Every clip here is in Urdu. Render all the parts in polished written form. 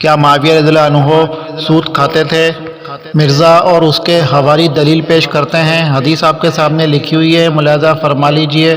کیا معاویہ رضی اللہ عنہ سود کھاتے تھے؟ مرزا اور اس کے حواری دلیل پیش کرتے ہیں۔ حدیث آپ کے سامنے لکھی ہوئی ہے، ملاحظہ فرما لیجئے۔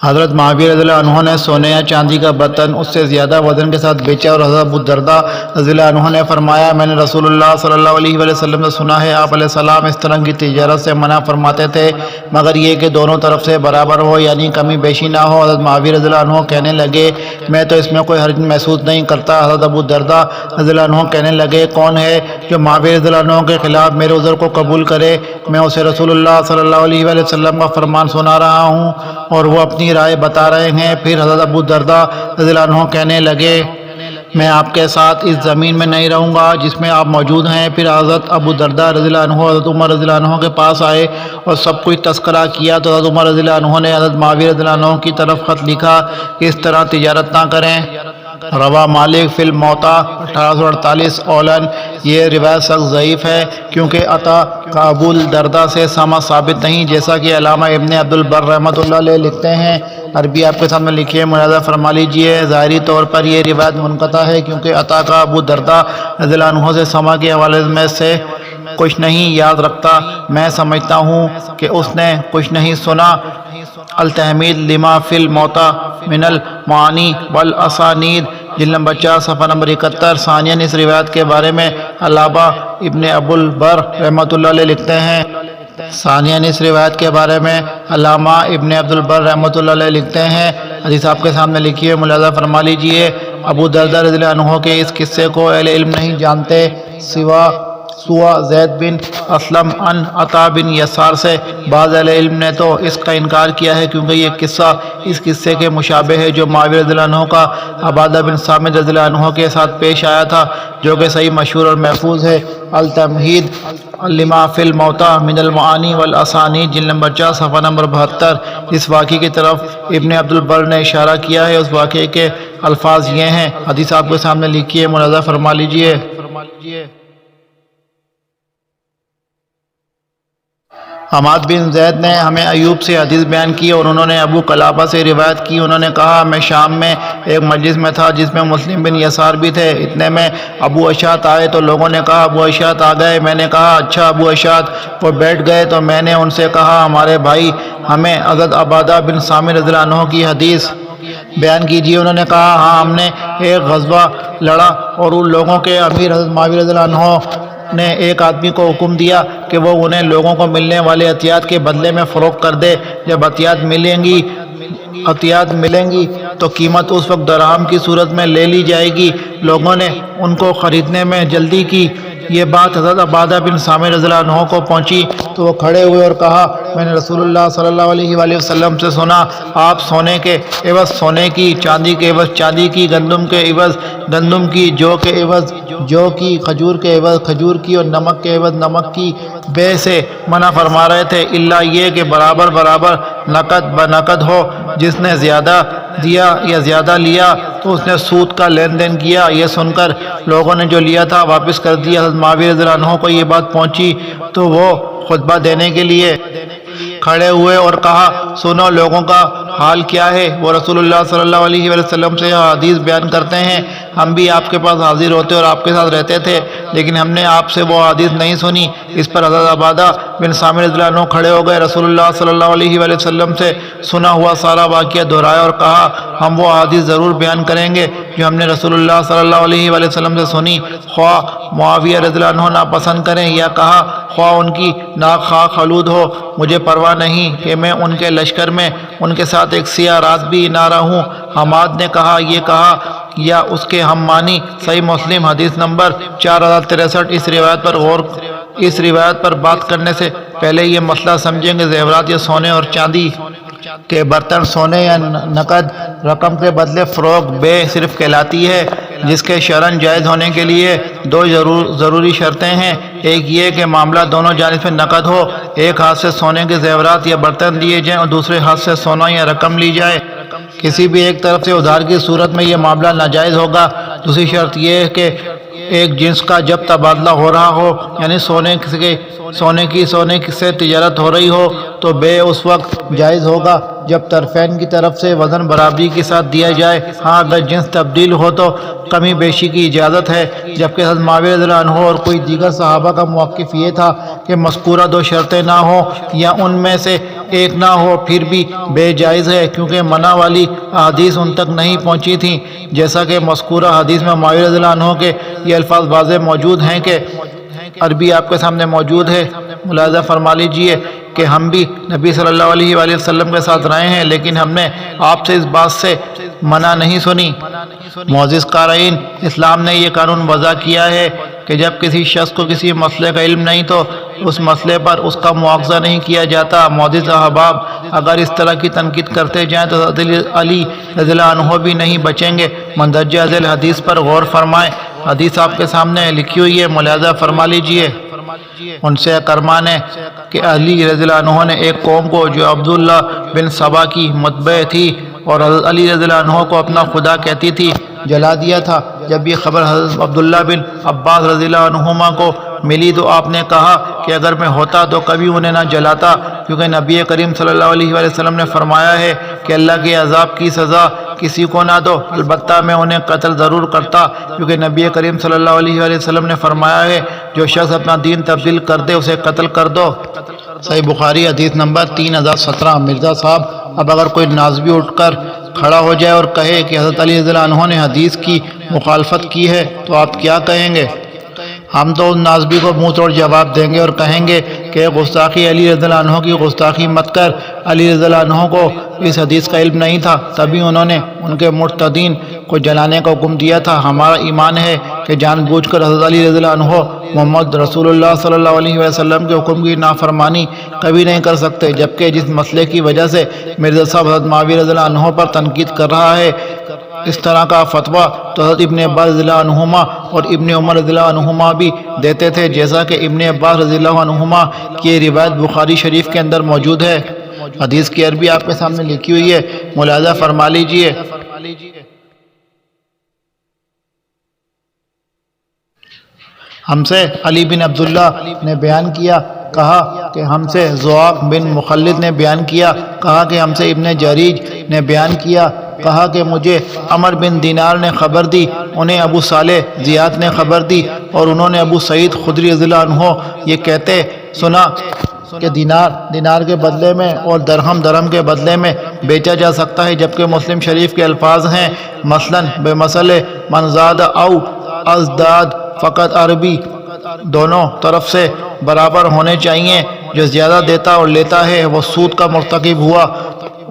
حضرت معاویہ رضی اللہ عنہ نے سونے یا چاندی کا برتن اس سے زیادہ وزن کے ساتھ بیچا، اور حضرت ابو الدرداء رضی اللہ عنہ نے فرمایا، میں نے رسول اللہ صلی اللہ علیہ وآلہ وسلم سے سنا ہے، آپ علیہ السلام اس طرح کی تجارت سے منع فرماتے تھے مگر یہ کہ دونوں طرف سے برابر ہو، یعنی کمی بیشی نہ ہو۔ حضرت معاویہ رضی اللہ عنہ کہنے لگے، میں تو اس میں کوئی حرج محسوس نہیں کرتا۔ حضرت ابو الدرداء رضی اللہ عنہ کہنے لگے، کون ہے جو معاویہ رضی اللہ عنہ کے خلاف میرے عذر کو قبول کرے؟ میں اسے رسول اللہ صلی اللہ علیہ وآلہ وسلم کا فرمان سنا رہا ہوں اور وہ اپنی رائے بتا رہے ہیں۔ پھر حضرت ابو الدرداء رضی اللہ عنہ کہنے لگے، میں آپ کے ساتھ اس زمین میں نہیں رہوں گا جس میں آپ موجود ہیں۔ پھر حضرت ابو الدرداء رضی اللہ عنہ حضرت عمر رضی اللہ عنہ کے پاس آئے اور سب کچھ تذکرہ کیا تو حضرت عمر رضی اللہ عنہ نے حضرت معاویہ رضی اللہ عنہ کی طرف خط لکھا کہ اس طرح تجارت نہ کریں۔ روا مالک فی الموطا 1848 اولن، یہ روایت سخت ضعیف ہے کیونکہ عطا کا ابو الدرداء سے سما ثابت نہیں، جیسا کہ علامہ ابن عبد البر رحمۃ اللہ علیہ لکھتے ہیں۔ عربی آپ کے سامنے لکھی ہے، ملاحظہ فرما لیجئے۔ ظاہری طور پر یہ روایت منقطع ہے کیونکہ عطا کا ابو الدرداء رضی اللہ عنہ سے سما کے حوالے میں سے کچھ نہیں یاد رکھتا۔ میں سمجھتا ہوں کہ اس نے کچھ نہیں سنا۔ التحمید لما فی الموطا من المعانی والاسانید، جلد نمبر 4 صفحہ نمبر 71۔ ثانیاً اس روایت کے بارے میں علامہ ابن ابو البر رحمۃ اللہ علیہ لکھتے ہیں اس روایت کے بارے میں علامہ ابن عبد البر رحمۃ اللہ علیہ لکھتے ہیں، حدیث آپ کے سامنے لکھی ہے، ملاحظہ فرما لیجئے۔ ابو الدرداء رضی اللہ عنہ کے اس قصے کو اہل علم نہیں جانتے سوا زید بن اسلم ان عطا بن یسار سے۔ بعض اہل علم نے تو اس کا انکار کیا ہے کیونکہ یہ قصہ اس قصے کے مشابہ ہے جو معاویہ رضی اللہ عنہ کا عبادہ بن صامت رضی اللہ عنہ کے ساتھ پیش آیا تھا، جو کہ صحیح مشہور اور محفوظ ہے۔ التمہید لما فی الموطا من المعانی والاسانید، جلد نمبر 4 صفحہ نمبر 72۔ اس واقعے کی طرف ابن عبد البر نے اشارہ کیا ہے، اس واقعے کے الفاظ یہ ہیں، حدیث آپ کے سامنے لکھی ہے، ملاحظہ فرما لیجئے۔ حماد بن زید نے ہمیں ایوب سے حدیث بیان کی اور انہوں نے ابو قلابہ سے روایت کی، انہوں نے کہا میں شام میں ایک مجلس میں تھا جس میں مسلم بن یسار بھی تھے، اتنے میں ابو اشعث آئے تو لوگوں نے کہا ابو اشعث آ گئے۔ میں نے کہا اچھا ابو اشعث، وہ بیٹھ گئے تو میں نے ان سے کہا ہمارے بھائی ہمیں حضرت عبادہ بن صامت رضی اللہ عنہ کی حدیث بیان کیجیے۔ انہوں نے کہا ہاں، ہم نے ایک غزوہ لڑا اور ان لوگوں کے امیر حضرت معاویہ رضی اللہ عنہ نے ایک آدمی کو حکم دیا کہ وہ انہیں لوگوں کو ملنے والے عطیات کے بدلے میں فروخت کر دے۔ جب عطیات ملیں گی تو قیمت اس وقت درہم کی صورت میں لے لی جائے گی۔ لوگوں نے ان کو خریدنے میں جلدی کی۔ یہ بات حضرت عبادہ بن صامت رضی اللہ عنہ کو پہنچی تو وہ کھڑے ہوئے اور کہا میں نے رسول اللہ صلی اللہ علیہ وآلہ وسلم سے سنا، آپ سونے کے عوض سونے کی، چاندی کے عوض چاندی کی، گندم کے عوض گندم کی، جو کے عوض جو کی، کھجور کے عوض کھجور کی اور نمک کے عوض نمک کی بے سے منع فرما رہے تھے، الا یہ کہ برابر برابر نقد بنقد ہو۔ جس نے زیادہ دیا یا زیادہ لیا تو اس نے سود کا لین دین کیا۔ یہ سن کر لوگوں نے جو لیا تھا واپس کر دیا۔ حضرت معاویہ رضی اللہ عنہ کو یہ بات پہنچی تو وہ خطبہ دینے کے لیے کھڑے ہوئے اور کہا سنو لوگوں کا حال کیا ہے، وہ رسول اللہ صلی اللہ علیہ وآلہ وسلم سے حدیث بیان کرتے ہیں، ہم بھی آپ کے پاس حاضر ہوتے اور آپ کے ساتھ رہتے تھے لیکن ہم نے آپ سے وہ حدیث نہیں سنی۔ اس پر حضرت عبادہ بن صامت رضی اللہ عنہ کھڑے ہو گئے، رسول اللہ صلی اللہ علیہ وآلہ وسلم سے سنا ہوا سارا واقعہ دہرایا اور کہا ہم وہ حدیث ضرور بیان کریں گے جو ہم نے رسول اللہ صلی اللہ علیہ وآلہ وسلم سے سنی، خواہ معاویہ رضی اللہ عنہ ناپسند کریں یا کہا خواہ ان کی ناک خاک آلود ہو، مجھے پرواہ نہیں کہ میں ان کے لشکر میں ان کے ساتھ ایک سیاہ رات بھی نہ رہوں۔ حماد نے کہا یہ کہا یا اس کے ہم مانی، صحیح مسلم حدیث نمبر 4063۔ اس روایت پر بات کرنے سے پہلے یہ مسئلہ سمجھیں کہ زیورات یا سونے اور چاندی کے برتن سونے یا نقد رقم کے بدلے فروخت بے صرف کہلاتی ہے، جس کے شرعاً جائز ہونے کے لیے دو ضروری شرطیں ہیں، ایک یہ کہ معاملہ دونوں جانب سے نقد ہو، ایک ہاتھ سے سونے کے زیورات یا برتن دیے جائیں اور دوسرے ہاتھ سے سونا یا رقم لی جائے۔ کسی بھی ایک طرف سے ادھار کی صورت میں یہ معاملہ ناجائز ہوگا۔ دوسری شرط یہ ہے کہ ایک جنس کا جب تبادلہ ہو رہا ہو، یعنی سونے کی سے تجارت ہو رہی ہو، تو بے اس وقت جائز ہوگا جب طرفین کی طرف سے وزن برابری کے ساتھ دیا جائے۔ ہاں اگر جنس تبدیل ہو تو کمی بیشی کی اجازت ہے، جبکہ حضرت معاویہ رضی اللہ عنہ اور کوئی دیگر صحابہ کا موقف یہ تھا کہ مذکورہ دو شرطیں نہ ہوں یا ان میں سے ایک نہ ہو پھر بھی بے جائز ہے، کیونکہ منع والی احادیث ان تک نہیں پہنچی تھیں، جیسا کہ مذکورہ حدیث میں معاویہ رضی اللہ عنہ کے یہ الفاظ واضح موجود ہیں کہ عربی آپ کے سامنے موجود ہے، ملاحظہ فرما لیجئے کہ ہم بھی نبی صلی اللہ علیہ وآلہ وسلم کے ساتھ رہے ہیں، لیکن ہم نے آپ سے اس بات سے منع نہیں سنی۔ معزز قارئین، اسلام نے یہ قانون وضع کیا ہے کہ جب کسی شخص کو کسی مسئلے کا علم نہیں تو اس مسئلے پر اس کا مواخذہ نہیں کیا جاتا۔ معزز احباب، اگر اس طرح کی تنقید کرتے جائیں تو حضرت علی رضی اللہ عنہ بھی نہیں بچیں گے۔ مندرجہ ذیل حدیث پر غور فرمائیں، حدیث آپ کے سامنے لکھی ہوئی ہے، ملاحظہ فرما لیجئے۔ ان سے کرما نے کہ علی رضی اللہ عنہ نے ایک قوم کو جو عبداللہ بن سبا کی متبع تھی اور حضرت علی رضی اللہ عنہ کو اپنا خدا کہتی تھی، جلا دیا تھا۔ جب یہ خبر حضرت عبداللہ بن عباس رضی اللہ عنہما کو ملی تو آپ نے کہا کہ اگر میں ہوتا تو کبھی انہیں نہ جلاتا، کیونکہ نبی کریم صلی اللہ علیہ وآلہ وسلم نے فرمایا ہے کہ اللہ کے عذاب کی سزا کسی کو نہ دو، البتہ میں انہیں قتل ضرور کرتا، کیونکہ نبی کریم صلی اللہ علیہ وآلہ وسلم نے فرمایا ہے جو شخص اپنا دین تبدیل کر دے اسے قتل کر دو۔ صحیح بخاری حدیث نمبر 3017۔ مرزا صاحب، اب اگر کوئی نازبی اٹھ کر کھڑا ہو جائے اور کہے کہ حضرت علی رضی اللہ عنہ نے حدیث کی مخالفت کی ہے تو آپ کیا کہیں گے؟ ہم تو ان نازبی کو منہ توڑ جواب دیں گے اور کہیں گے کہ گستاخی علی رضی اللہ عنہ کی گستاخی مت کر۔ علی رضی اللہ عنہ کو اس حدیث کا علم نہیں تھا، تبھی انہوں نے ان کے مرتدین کو جلانے کا حکم دیا تھا۔ ہمارا ایمان ہے کہ جان بوجھ کر حضرت علی رضی اللہ عنہ محمد رسول اللہ صلی اللہ علیہ وسلم کے حکم کی نافرمانی کبھی نہیں کر سکتے، جبکہ جس مسئلے کی وجہ سے مرزا صاحب حضرت معاویہ رضی اللہ عنہ پر تنقید کر رہا ہے، اس طرح کا فتویٰ تو حضرت ابن عباس رضی اللہ عنہما اور ابن عمر رضی اللہ عنہما بھی دیتے تھے، جیسا کہ ابن عباس رضی اللہ عنہما کی روایت بخاری شریف کے اندر موجود ہے۔ حدیث کی عربی آپ کے سامنے لکھی ہوئی ہے، ملاحظہ فرما لیجئے۔ ہم سے علی بن عبداللہ نے بیان کیا، کہا کہ ہم سے زواق بن مخلد نے بیان کیا، کہا کہ ہم سے ابن جریج نے بیان کیا، کہا کہ مجھے عمر بن دینار نے خبر دی، انہیں ابو صالح زیاد نے خبر دی اور انہوں نے ابو سعید خدری رضی اللہ عنہ یہ کہتے سنا کہ دینار کے بدلے میں اور درہم کے بدلے میں بیچا جا سکتا ہے، جبکہ مسلم شریف کے الفاظ ہیں مثلاً بے مسئلے من زاد او ازداد فقط عربی، دونوں طرف سے برابر ہونے چاہیے، جو زیادہ دیتا اور لیتا ہے وہ سود کا مرتکب ہوا۔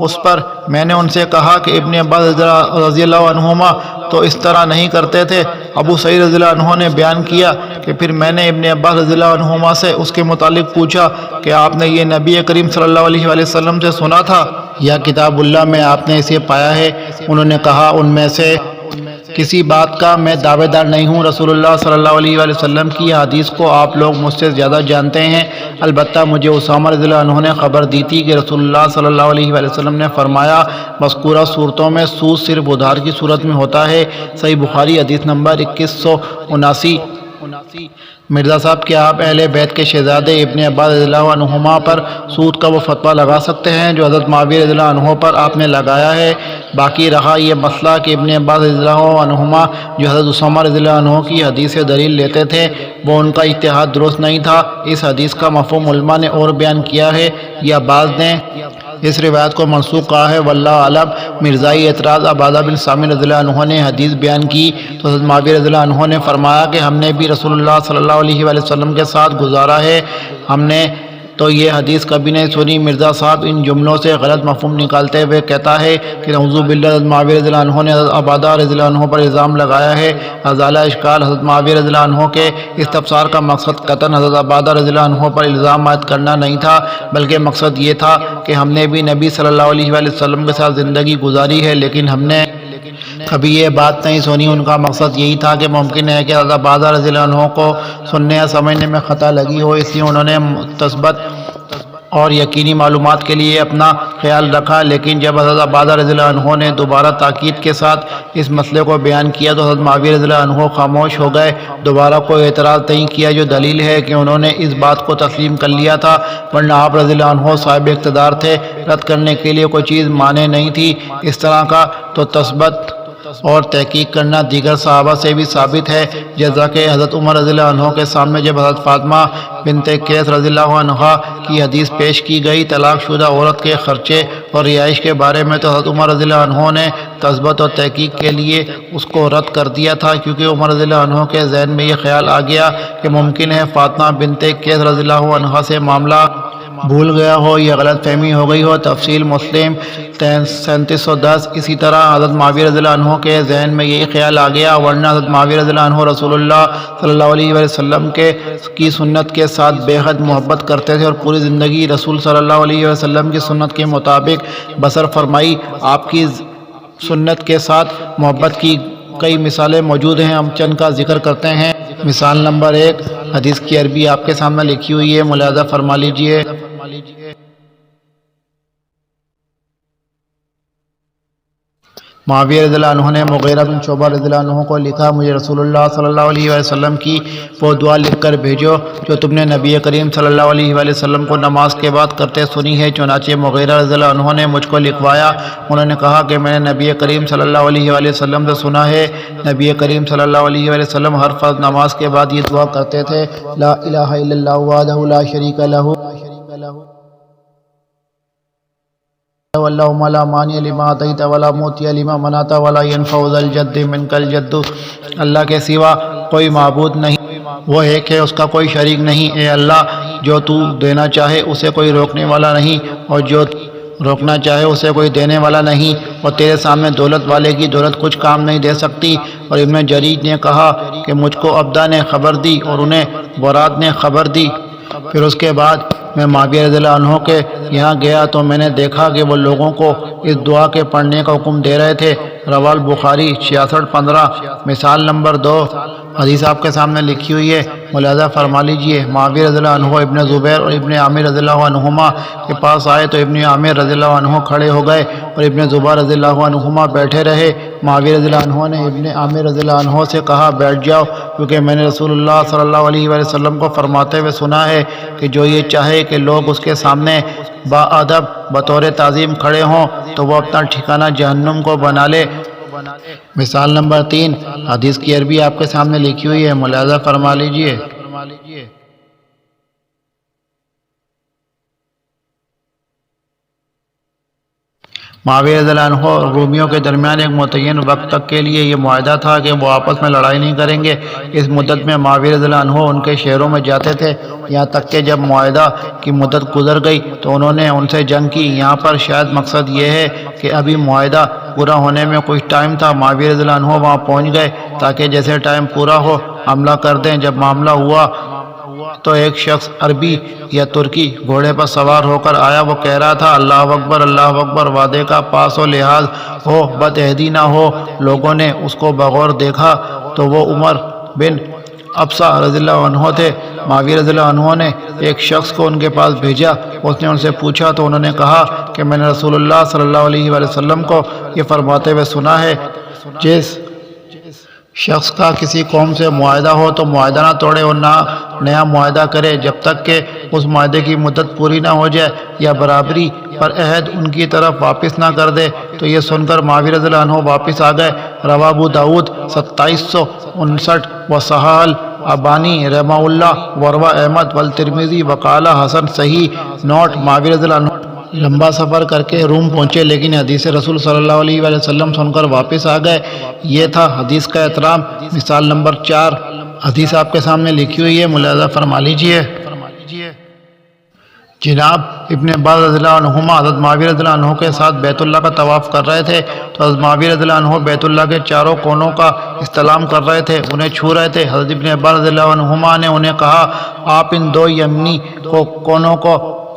اس پر میں نے ان سے کہا کہ ابن عباس رضی اللہ عنہما تو اس طرح نہیں کرتے تھے۔ ابو سعید رضی اللہ عنہ نے بیان کیا کہ پھر میں نے ابن عباس رضی اللہ عنہما سے اس کے متعلق پوچھا کہ آپ نے یہ نبی کریم صلی اللہ علیہ وآلہ وسلم سے سنا تھا یا کتاب اللہ میں آپ نے اسے پایا ہے؟ انہوں نے کہا ان میں سے کسی بات کا میں دعوے دار نہیں ہوں، رسول اللہ صلی اللہ علیہ وآلہ وسلم کی حدیث کو آپ لوگ مجھ سے زیادہ جانتے ہیں، البتہ مجھے اسامہ رضی اللہ عنہ نے خبر دی تھی کہ رسول اللہ صلی اللہ علیہ وآلہ وسلم نے فرمایا مذکورہ صورتوں میں سود صرف ادھار کی صورت میں ہوتا ہے۔ صحیح بخاری حدیث نمبر 2179۔ مرزا صاحب، کیا آپ اہل بیت کے شہزادے ابن عباس رضی اللہ عنہما پر سود کا وہ فتویٰ لگا سکتے ہیں جو حضرت معاویہ رضی اللہ عنہ پر آپ نے لگایا ہے؟ باقی رہا یہ مسئلہ کہ ابن عباس رضی اللہ عنہما جو حضرت اسامہ رضی اللہ عنہ کی حدیث سے دلیل لیتے تھے وہ ان کا اجتہاد درست نہیں تھا۔ اس حدیث کا مفہوم علماء نے اور بیان کیا ہے یا بعض نے اس روایت کو منسوخ کہا ہے، واللہ عالم۔ مرزائی اعتراض عبادہ بن سامر رضی اللہ عنہ نے حدیث بیان کی تو حضرت معاویہ رضی اللہ عنہ نے فرمایا کہ ہم نے بھی رسول اللہ صلی اللہ علیہ وآلہ وسلم کے ساتھ گزارا ہے، ہم نے تو یہ حدیث کبھی نہیں سنی۔ مرزا صاحب ان جملوں سے غلط مفہوم نکالتے ہوئے کہتا ہے کہ نعوذ باللہ حضرت معاویہ رضی اللہ عنہ نے حضرت عبادہ رضی اللہ عنہ پر الزام لگایا ہے۔ ازالہ اشکال، حضرت معاویہ رضی اللہ عنہ کے استفسار کا مقصد قطعاً حضرت عبادہ رضی اللہ عنہ پر الزام عائد کرنا نہیں تھا، بلکہ مقصد یہ تھا کہ ہم نے بھی نبی صلی اللہ علیہ وآلہ وسلم کے ساتھ زندگی گزاری ہے، لیکن ہم نے کبھی یہ بات نہیں سنی۔ ان کا مقصد یہی تھا کہ ممکن ہے کہ حضرت عبادہ رضی اللہ عنہ کو سننے یا سمجھنے میں خطا لگی ہو، اس لیے انہوں نے اور یقینی معلومات کے لیے اپنا خیال رکھا، لیکن جب حضرت عبادہ رضی اللہ عنہ نے دوبارہ تاکید کے ساتھ اس مسئلے کو بیان کیا تو حضرت معاویہ رضی اللہ عنہ خاموش ہو گئے، دوبارہ کوئی اعتراض نہیں کیا، جو دلیل ہے کہ انہوں نے اس بات کو تسلیم کر لیا تھا، ورنہ آپ رضی اللہ عنہ صاحب اقتدار تھے، رد کرنے کے لیے کوئی چیز مانے نہیں تھی۔ اس طرح کا تو تثبت اور تحقیق کرنا دیگر صحابہ سے بھی ثابت ہے، جیسا کہ حضرت عمر رضی اللہ عنہ کے سامنے جب حضرت فاطمہ بنت قیس رضی اللہ عنہا کی حدیث پیش کی گئی طلاق شدہ عورت کے خرچے اور رہائش کے بارے میں، تو حضرت عمر رضی اللہ عنہ نے تثبت اور تحقیق کے لیے اس کو رد کر دیا تھا، کیونکہ عمر رضی اللہ عنہ کے ذہن میں یہ خیال آ گیا کہ ممکن ہے فاطمہ بنت قیس رضی اللہ عنہا سے معاملہ بھول گیا ہو یا غلط فہمی ہو گئی ہو۔ تفصیل مسلم 3710۔ اسی طرح حضرت معاویہ رضی اللہ عنہ کے ذہن میں یہی خیال آ گیا، ورنہ حضرت معاویہ رضی اللہ عنہ رسول اللہ صلی اللہ علیہ وسلم کی سنت کے ساتھ بے حد محبت کرتے تھے اور پوری زندگی رسول صلی اللہ علیہ وسلم کی سنت کے مطابق بسر فرمائی۔ آپ کی سنت کے ساتھ محبت کی کئی مثالیں موجود ہیں، ہم چند کا ذکر کرتے ہیں۔ مثال نمبر 1، حدیث کی عربی آپ کے سامنے لکھی ہوئی ہے، ملاحظہ فرما لیجئے۔ معاویہ رضی اللہ عنہ نے مغیرہ بن شعبہ رضی اللہ عنہ کو لکھا، مجھے رسول اللہ صلی اللہ علیہ وسلم کی وہ دعا لکھ کر بھیجو جو تم نے نبی کریم صلی اللہ علیہ وسلم کو نماز کے بعد کرتے سنی ہے۔ چنانچہ مغیرہ رضی اللہ عنہ نے مجھ کو لکھوایا، انہوں نے کہا کہ میں نے نبی کریم صلی اللہ علیہ وسلم سے سنا ہے، نبی کریم صلی اللہ علیہ وسلم ہر فرض نماز کے بعد یہ دعا کرتے تھے، لا الہ الا اللہ وحدہ لا شریک لہ اللہم لا مانع لما اعطیت ولا معطی لما منعت ولا ينفع ذا الجد منک الجد۔ اللہ کے سوا کوئی معبود نہیں، وہ ایک ہے، اس کا کوئی شریک نہیں۔ اے اللہ، جو تو دینا چاہے اسے کوئی روکنے والا نہیں، اور جو روکنا چاہے اسے کوئی دینے والا نہیں، اور تیرے سامنے دولت والے کی دولت کچھ کام نہیں دے سکتی۔ اور ابن جریج نے کہا کہ مجھ کو عبدہ نے خبر دی اور انہیں براد نے خبر دی۔ پھر اس کے بعد میں معاویہ رضی اللہ عنہ کے یہاں گیا تو میں نے دیکھا کہ وہ لوگوں کو اس دعا کے پڑھنے کا حکم دے رہے تھے۔ رواه البخاری 6615۔ مثال نمبر 2، حدیث آپ کے سامنے لکھی ہوئی ہے، ملاحظہ فرما لیجئے۔ معاویہ رضی اللہ عنہ ابن زبیر اور ابن عامر رضی اللہ عنہما کے پاس آئے تو ابن عامر رضی اللہ عنہ کھڑے ہو گئے اور ابن زبیر رضی اللہ عنہما بیٹھے رہے۔ معاویہ رضی اللہ عنہ نے ابن عامر رضی اللہ عنہ سے کہا بیٹھ جاؤ، کیونکہ میں نے رسول اللہ صلی اللہ علیہ وسلم کو فرماتے ہوئے سنا ہے کہ جو یہ چاہے کہ لوگ اس کے سامنے باادب بطور تعظیم کھڑے ہوں تو وہ اپنا ٹھکانہ جہنم کو بنا لے۔ مثال نمبر 3، حدیث کی عربی آپ کے سامنے لکھی ہوئی ہے، ملاحظہ فرما لیجئے۔ معاویہ رضی اللہ عنہ اور رومیوں کے درمیان ایک متعین وقت تک کے لیے یہ معاہدہ تھا کہ وہ آپس میں لڑائی نہیں کریں گے۔ اس مدت میں معاویہ رضی اللہ عنہ ان کے شہروں میں جاتے تھے، یہاں تک کہ جب معاہدہ کی مدت گزر گئی تو انہوں نے ان سے جنگ کی۔ یہاں پر شاید مقصد یہ ہے کہ ابھی معاہدہ پورا ہونے میں کچھ ٹائم تھا، معاویہ رضی اللہ عنہ وہاں پہنچ گئے تاکہ جیسے ٹائم پورا ہو حملہ کر دیں۔ جب معاملہ ہوا تو ایک شخص عربی یا ترکی گھوڑے پر سوار ہو کر آیا، وہ کہہ رہا تھا اللہ اکبر، وعدے کا پاس و لحاظ ہو، بد عہدی نہ ہو۔ لوگوں نے اس کو بغور دیکھا تو وہ عمر بن ابسہ رضی اللہ عنہ تھے۔ معاویہ رضی اللہ عنہ نے ایک شخص کو ان کے پاس بھیجا، اس نے ان سے پوچھا تو انہوں نے کہا کہ میں نے رسول اللہ صلی اللہ علیہ وسلم کو یہ فرماتے ہوئے سنا ہے، جس شخص کا کسی قوم سے معاہدہ ہو تو معاہدہ نہ توڑے اور نہ نیا معاہدہ کرے جب تک کہ اس معاہدے کی مدت پوری نہ ہو جائے یا برابری پر عہد ان کی طرف واپس نہ کر دے۔ تو یہ سن کر معاویہ رضی اللہ عنہ واپس آ گئے۔ رواہ ابو داؤد 2759 وصححہ الالبانی رحمہ اللہ وروہ احمد والترمذی وقال حسن صحیح۔ نوٹ: معاویہ رضی اللہ عنہ لمبا سفر کر کے روم پہنچے لیکن حدیث رسول صلی اللہ علیہ وسلم سن کر واپس آ گئے۔ یہ تھا حدیث کا احترام۔ مثال نمبر 4، حدیث آپ کے سامنے لکھی ہوئی ہے، ملاحظہ فرما لیجئے۔ جناب ابن عباس رضی اللہ عنہما حضرت معاویہ رضی اللہ عنہ کے ساتھ بیت اللہ کا طواف کر رہے تھے تو حضرت معاویہ رضی اللہ عنہ بیت اللہ کے چاروں کونوں کا استلام کر رہے تھے، انہیں چھو رہے تھے۔ حضرت ابن عباس رضی اللہ عنہما نے انہیں کہا آپ ان دو یمنی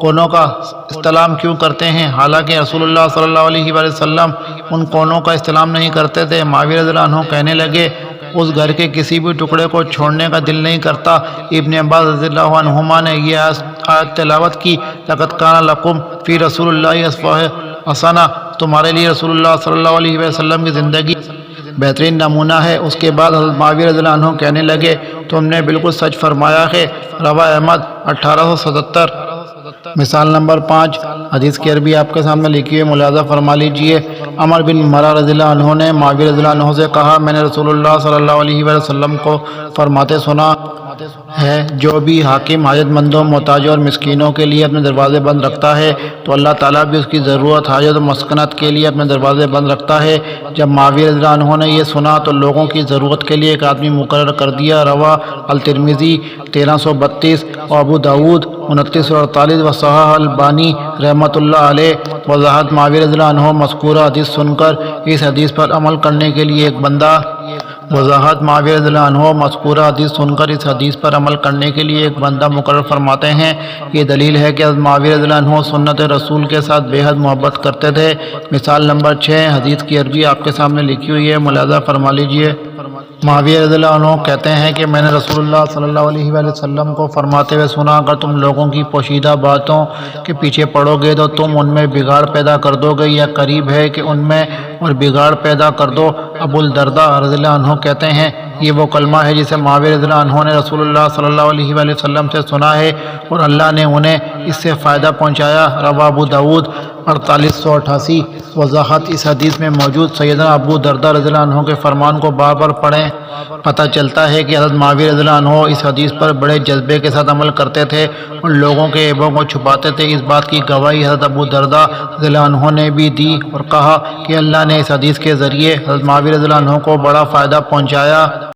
کونوں کا استلام کیوں کرتے ہیں، حالانکہ رسول اللہ صلی اللہ علیہ وسلم ان کونوں کا استلام نہیں کرتے تھے۔ معاویہ رضی اللہ عنہ کہنے لگے اس گھر کے کسی بھی ٹکڑے کو چھوڑنے کا دل نہیں کرتا۔ ابن عباس رضی اللہ عنہما نے یہ آیت تلاوت کی، لقد کان لکم فی رسول اللہ اسوہ حسنہ، تمہارے لیے رسول اللہ صلی اللہ علیہ وسلم کی زندگی بہترین نمونہ ہے۔ اس کے بعد حضرت معاویہ رضی اللہ عنہ کہنے لگے، تم نے بالکل سچ فرمایا ہے۔ رواہ احمد 1877۔ مثال نمبر 5، حدیث کی عربی آپ کے سامنے لکھی ہوئی، ملاحظہ فرما لیجئے۔ عمر بن مرہ رضی اللہ عنہ نے معاویہ رضی اللہ عنہ سے کہا، میں نے رسول اللہ صلی اللہ علیہ وسلم کو فرماتے سنا ہے، جو بھی حاکم حاجت مندوں، محتاجوں اور مسکینوں کے لیے اپنے دروازے بند رکھتا ہے تو اللہ تعالیٰ بھی اس کی ضرورت، حاجت و مسکنت کے لیے اپنے دروازے بند رکھتا ہے۔ جب معاویہ رضی اللہ عنہ نے یہ سنا تو لوگوں کی ضرورت کے لیے ایک آدمی مقرر کر دیا۔ رواہ الترمذی 1332 اور ابو داود 2948 و صححہ البانی رحمۃ اللہ علیہ۔ وضاحت: معاویہ رضی اللہ عنہ مذکورہ حدیث سن کر اس حدیث پر عمل کرنے کے لیے ایک بندہ معاویہ رضی اللہ عنہ مذکورہ حدیث سن کر اس حدیث پر عمل کرنے کے لیے ایک بندہ مقرر فرماتے ہیں۔ یہ دلیل ہے کہ حضرت معاویہ رضی اللہ عنہ سنت رسول کے ساتھ بے حد محبت کرتے تھے۔ مثال نمبر 6، حدیث کی عربی آپ کے سامنے لکھی ہوئی ہے، ملاحظہ فرما لیجئے۔ معاویہ رضی اللہ عنہ کہتے ہیں کہ میں نے رسول اللہ صلی اللہ علیہ وآلہ وسلم کو فرماتے ہوئے سنا، اگر تم لوگوں کی پوشیدہ باتوں کے پیچھے پڑو گے تو تم ان میں بگاڑ پیدا کر دو گے، یا قریب ہے کہ ان میں اور بگاڑ پیدا کر دو۔ ابو الدرداء رضی اللہ عنہ کہتے ہیں، یہ وہ کلمہ ہے جسے معاویہ رضی اللہ عنہ نے رسول اللہ صلی اللہ علیہ وآلہ وسلم سے سنا ہے اور اللہ نے انہیں اس سے فائدہ پہنچایا۔ رواہ ابو داود 4888۔ وضاحت: اس حدیث میں موجود سیدنا ابو الدرداء رضی اللہ عنہ کے فرمان کو بار بار پڑھیں، پتہ چلتا ہے کہ حضرت معاویہ رضی اللہ عنہ اس حدیث پر بڑے جذبے کے ساتھ عمل کرتے تھے اور لوگوں کے عیبوں کو چھپاتے تھے۔ اس بات کی گواہی حضرت ابو الدرداء رضی اللہ عنہ نے بھی دی اور کہا کہ اللہ نے اس حدیث کے ذریعے حضرت معاویہ رضی اللہ عنہ کو بڑا فائدہ پہنچایا۔